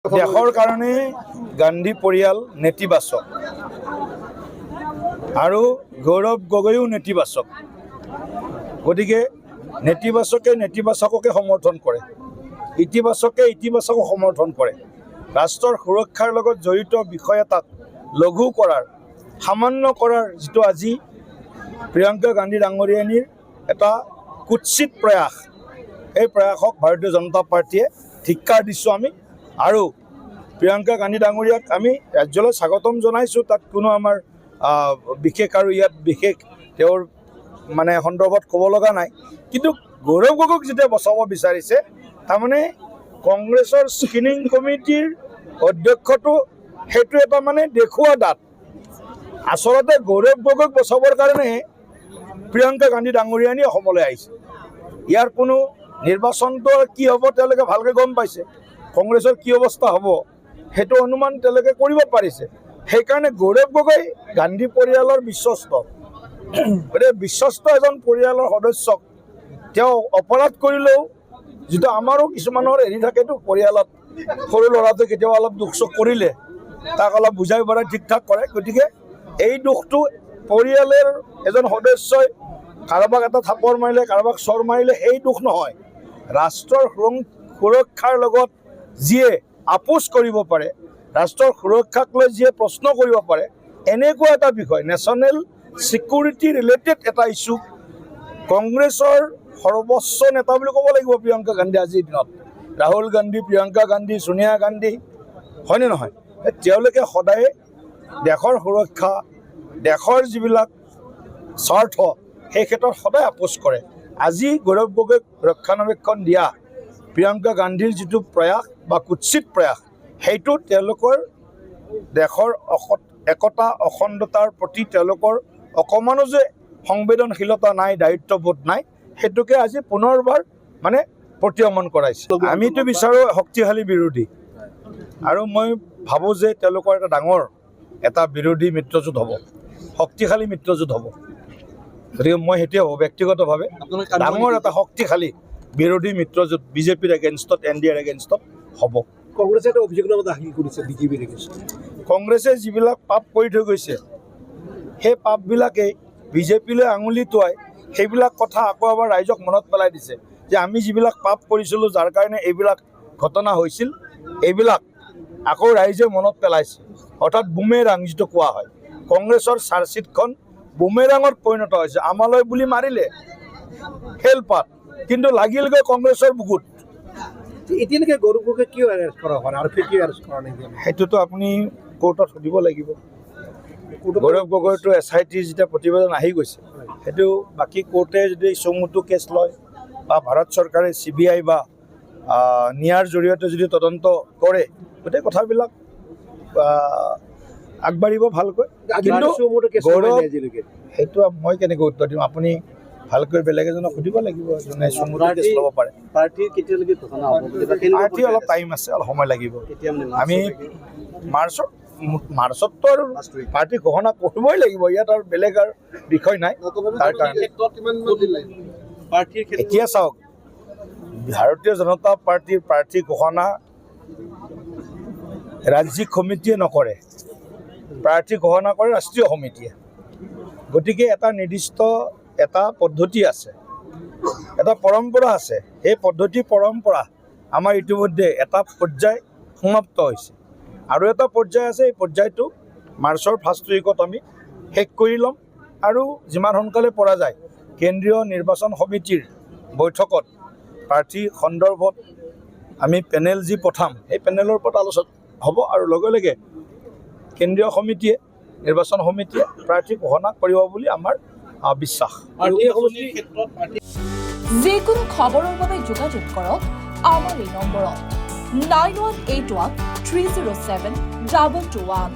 দেশৰ কাৰণে গান্ধী পৰিয়াল নেতিবাচক আৰু গৌৰৱ গগৈও নেতিবাচক। গতিকে নেতিবাচকে নেতিবাচককে সমৰ্থন কৰে, ইতিবাচকে ইতিবাচকক সমৰ্থন কৰে। ৰাষ্ট্ৰৰ সুৰক্ষাৰ লগত জড়িত বিষয় এটাক লঘু কৰাৰ, সামান্য কৰাৰ যিটো আজি প্ৰিয়ংকা গান্ধী ডাঙৰীয়ানীৰ এটা কুৎসিত প্ৰয়াস, এই প্ৰয়াসক ভাৰতীয় জনতা পাৰ্টীয়ে ধিক্কাৰ দিছোঁ আমি। আৰু প্ৰিয়ংকা গান্ধী ডাঙৰীয়াক আমি ৰাজ্যলৈ স্বাগতম জনাইছোঁ। তাত কোনো আমাৰ বিশেষ আৰু ইয়াত বিশেষ তেওঁৰ মানে সন্দৰ্ভত ক'ব লগা নাই। কিন্তু গৌৰৱ গগৈক যেতিয়া বচাব বিচাৰিছে, তাৰমানে কংগ্ৰেছৰ স্ক্ৰিনিং কমিটিৰ অধ্যক্ষটো সেইটো এটা মানে দেখুওৱা দাঁত। আচলতে গৌৰৱ গগৈক বচাবৰ কাৰণে প্ৰিয়ংকা গান্ধী ডাঙৰীয়ানী অসমলৈ আহিছে। ইয়াৰ কোনো নিৰ্বাচনটো কি হ'ব তেওঁলোকে ভালকৈ গম পাইছে, কংগ্ৰেছৰ কি অৱস্থা হ'ব সেইটো অনুমান তেওঁলোকে কৰিব পাৰিছে। সেইকাৰণে গৌৰৱ গগৈ গান্ধী পৰিয়ালৰ বিশ্বস্ত, গতিকে বিশ্বস্ত এজন পৰিয়ালৰ সদস্যক তেওঁ অপৰাধ কৰিলেও, যিটো আমাৰো কিছুমানৰ হেৰি থাকেতো পৰিয়ালত, সৰু ল'ৰাটোৱে কেতিয়াবা অলপ দুখ চুখ কৰিলে তাক অলপ বুজাই বঢ়াই ঠিক ঠাক কৰে। গতিকে এই দুখটো পৰিয়ালৰ এজন সদস্যই কাৰোবাক এটা থাপৰ মাৰিলে, কাৰোবাক চৰ মাৰিলে এই দুখ নহয়। ৰাষ্ট্ৰৰ সুৰক্ষাৰ লগত যিয়ে আপোচ কৰিব পাৰে, ৰাষ্ট্ৰৰ সুৰক্ষাক লৈ যিয়ে প্ৰশ্ন কৰিব পাৰে, এনেকুৱা এটা বিষয় নেশ্যনেল ছিকিউৰিটি ৰিলেটেড এটা ইছ্যু কংগ্ৰেছৰ সৰ্বোচ্চ নেতা বুলি ক'ব লাগিব প্ৰিয়ংকা গান্ধী আজিৰ দিনত। ৰাহুল গান্ধী, প্ৰিয়ংকা গান্ধী, ছোনিয়া গান্ধী, হয়নে নহয়? তেওঁলোকে সদায় দেশৰ সুৰক্ষা, দেশৰ যিবিলাক স্বাৰ্থ সেই ক্ষেত্ৰত সদায় আপোচ কৰে। আজি গৌৰৱ গগৈক ৰক্ষণাবেক্ষণ দিয়া প্ৰিয়ংকা গান্ধীৰ যিটো প্ৰয়াস বা কুৎসিত প্ৰয়াস, সেইটো তেওঁলোকৰ দেশৰ একতা অখণ্ডতাৰ প্ৰতি তেওঁলোকৰ অকণমানো যে সংবেদনশীলতা নাই, দায়িত্ববোধ নাই, সেইটোকে আজি পুনৰবাৰ মানে প্ৰতীয়মান কৰাইছে। আমিতো বিচাৰোঁ শক্তিশালী বিৰোধী, আৰু মই ভাবোঁ যে তেওঁলোকৰ এটা ডাঙৰ এটা বিৰোধী মিত্ৰজোঁট হ'ব, শক্তিশালী মিত্ৰজোঁট হ'ব। গতিকে মই সেইটোৱে ভাবোঁ ব্যক্তিগতভাৱে ডাঙৰ এটা শক্তিশালী বিৰোধী মিত্ৰজোঁট বিজেপিৰ এগেইনষ্টত, NDAৰ এগেইনষ্টত হ'ব। কংগ্ৰেছে এটা অভিযোগনামা দাখিল কৰিছে বিজেপিৰ এগেইনষ্টত। কংগ্ৰেছে যিবিলাক পাপ কৰি থৈ গৈছে, সেই পাপবিলাকেই বিজেপিলৈ আঙুলি টোৱাই সেইবিলাক কথা আকৌ এবাৰ ৰাইজক মনত পেলাই দিছে যে আমি যিবিলাক পাপ কৰিছিলোঁ, যাৰ কাৰণে এইবিলাক ঘটনা হৈছিল, এইবিলাক আকৌ ৰাইজে মনত পেলাইছে। অৰ্থাৎ বুমেৰাং যিটো কোৱা হয়, কংগ্ৰেছৰ চাৰ্জশ্বিটখন বুমেৰাঙত পৰিণত হৈছে। আমালৈ বুলি মাৰিলে খেলপাত, কিন্তু লাগিলগৈ কংগ্ৰেছৰ বুকুত। এতিয়ালৈকে গৌৰৱ গগৈক কিয় এৰেষ্ট কৰা হোৱা নাই আৰু কিয় এৰেষ্ট কৰা নাই? সেইটোতো আপুনি কোৰ্টত সুধিব লাগিব। গৌৰৱ গগৈতো SIT যেতিয়া প্ৰতিবেদন আহি গৈছে, সেইটো বাকী কোৰ্টে যদি চমুটো কেছ লয় বা ভাৰত চৰকাৰে CBI বা নিয়াৰ জৰিয়তে যদি তদন্ত কৰে, গোটেই কথাবিলাক আগবাঢ়িব ভালকৈ। কিন্তু গৌৰৱ, সেইটো মই কেনেকৈ উত্তৰ দিম? আপুনি ভালকৈ বেলেগ এজনক সুধিব লাগিব, যোনে চমুটো কেছ ল'ব পাৰে। পাৰ্টীৰ অলপ টাইম আছে, অলপ সময় লাগিব। আমি মাৰ্চততো আৰু পাৰ্টী ঘোষণা কৰিবই লাগিব, ইয়াত আৰু বেলেগ আৰু বিষয় নাই। তাৰ কাৰণে এতিয়া চাওক, ভাৰতীয় জনতা পাৰ্টীৰ প্ৰাৰ্থী ঘোষণা ৰাজ্যিক সমিতিয়ে নকৰে, প্ৰাৰ্থী ঘোষণা কৰে ৰাষ্ট্ৰীয় সমিতিয়ে। গতিকে এটা নিৰ্দিষ্ট এটা পদ্ধতি আছে, এটা পৰম্পৰা আছে। সেই পদ্ধতি পৰম্পৰা আমাৰ ইতিমধ্যে এটা পৰ্যায় সমাপ্ত হৈছে, আৰু এটা পৰ্যায় আছে। এই পৰ্যায়টো মাৰ্চৰ ফাৰ্ষ্ট উইকত আমি শেষ কৰি ল'ম, আৰু যিমান সোনকালে পৰা যায় কেন্দ্ৰীয় নিৰ্বাচন সমিতিৰ বৈঠকত প্ৰাৰ্থী সন্দৰ্ভত আমি পেনেল যি পঠাম, সেই পেনেলৰ ওপৰত আলোচনা হ'ব, আৰু লগে লগে কেন্দ্ৰীয় সমিতিয়ে, নিৰ্বাচন সমিতিয়ে প্ৰাৰ্থী ঘোষণা কৰিব বুলি আমাৰ বিশ্বাস। যিকোনো খবৰৰ বাবে যোগাযোগ কৰক আমাৰ এই নম্বৰত 9181 307 221।